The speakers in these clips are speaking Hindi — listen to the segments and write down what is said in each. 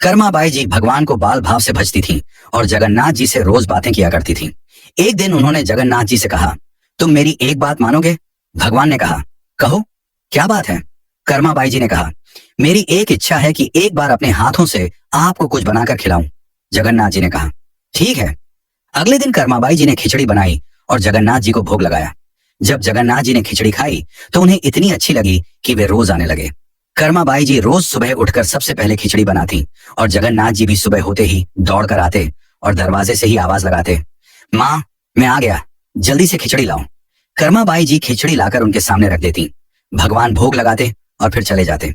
कर्माबाई जी भगवान को बाल भाव से भजती थीं और जगन्नाथ जी से रोज बातें किया करती थीं। एक दिन उन्होंने जगन्नाथ जी से कहा, तुम मेरी एक बात मानोगे? भगवान ने कहा, कहो, क्या बात है? कर्माबाई जी ने कहा, मेरी एक इच्छा है कि एक बार अपने हाथों से आपको कुछ बनाकर खिलाऊं। जगन्नाथ जी ने कहा, ठीक है। अगले दिन कर्माबाई जी ने खिचड़ी बनाई और जगन्नाथ जी को भोग लगाया। जब जगन्नाथ जी ने खिचड़ी खाई तो उन्हें इतनी अच्छी लगी कि वे रोज आने लगे। कर्माबाई जी रोज सुबह उठकर सबसे पहले खिचड़ी बनाती और जगन्नाथ जी भी सुबह होते ही दौड़ कर आते और दरवाजे से ही आवाज लगाते, माँ, मैं आ गया, जल्दी से खिचड़ी लाओ। कर्माबाई जी खिचड़ी लाकर उनके सामने रख देती। भगवान भोग लगाते और फिर चले जाते।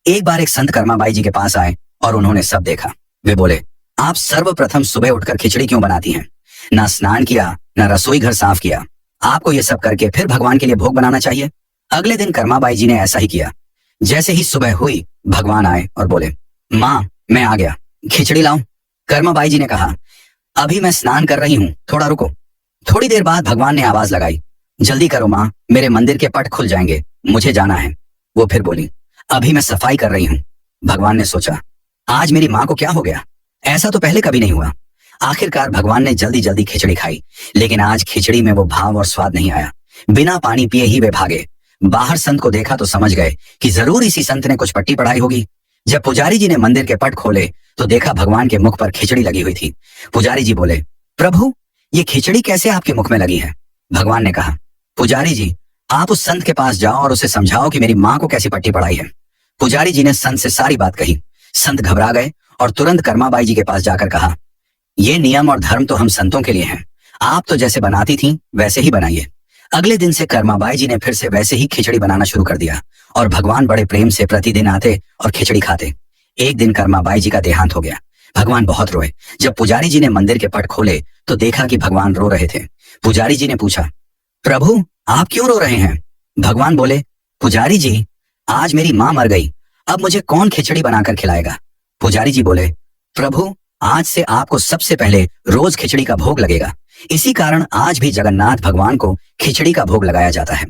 एक बार एक संत कर्माबाई जी के पास आए और उन्होंने सब देखा। वे बोले, आप सर्वप्रथम सुबह उठकर खिचड़ी क्यों बनाती हैं? ना स्नान किया, ना रसोई घर साफ किया। आपको ये सब करके फिर भगवान के लिए भोग बनाना चाहिए। अगले दिन कर्माबाई जी ने ऐसा ही किया। जैसे ही सुबह हुई, भगवान आए और बोले, माँ, मैं आ गया, खिचड़ी लाऊं? कर्माबाई जी ने कहा, अभी मैं स्नान कर रही हूँ, थोड़ा रुको। थोड़ी देर बाद भगवान ने आवाज लगाई, जल्दी करो माँ, मेरे मंदिर के पट खुल जाएंगे, मुझे जाना है। वो फिर बोली, अभी मैं सफाई कर रही हूँ। भगवान ने सोचा, आज मेरी माँ को क्या हो गया? ऐसा तो पहले कभी नहीं हुआ। आखिरकार भगवान ने जल्दी जल्दी खिचड़ी खाई, लेकिन आज खिचड़ी में वो भाव और स्वाद नहीं आया। बिना पानी पिए ही वे भागे। बाहर संत को देखा तो समझ गए कि जरूर इसी संत ने कुछ पट्टी पढ़ाई होगी। जब पुजारी जी ने मंदिर के पट खोले तो देखा भगवान के मुख पर खिचड़ी लगी हुई थी। पुजारी जी बोले, प्रभु, ये खिचड़ी कैसे आपके मुख में लगी है? भगवान ने कहा, पुजारी जी, आप उस संत के पास जाओ और उसे समझाओ कि मेरी माँ को कैसी पट्टी पढ़ाई है। पुजारी जी ने संत से सारी बात कही। संत घबरा गए और तुरंत कर्माबाई जी के पास जाकर कहा, ये नियम और धर्म तो हम संतों के लिए हैं, आप तो जैसे बनाती थी वैसे ही बनाइए। अगले दिन से कर्माबाई जी ने फिर से वैसे ही खिचड़ी बनाना शुरू कर दिया और भगवान बड़े प्रेम से प्रतिदिन आते और खिचड़ी खाते। एक दिन कर्माबाई जी का देहांत हो गया। भगवान बहुत रोए। जब पुजारी जी ने मंदिर के पट खोले तो देखा कि भगवान रो रहे थे। पुजारी जी ने पूछा, प्रभु, आप क्यों रो रहे हैं? भगवान बोले, पुजारी जी, आज मेरी माँ मर गई, अब मुझे कौन खिचड़ी बनाकर खिलाएगा? पुजारी जी बोले, प्रभु, आज से आपको सबसे पहले रोज खिचड़ी का भोग लगेगा। इसी कारण आज भी जगन्नाथ भगवान को खिचड़ी का भोग लगाया जाता है।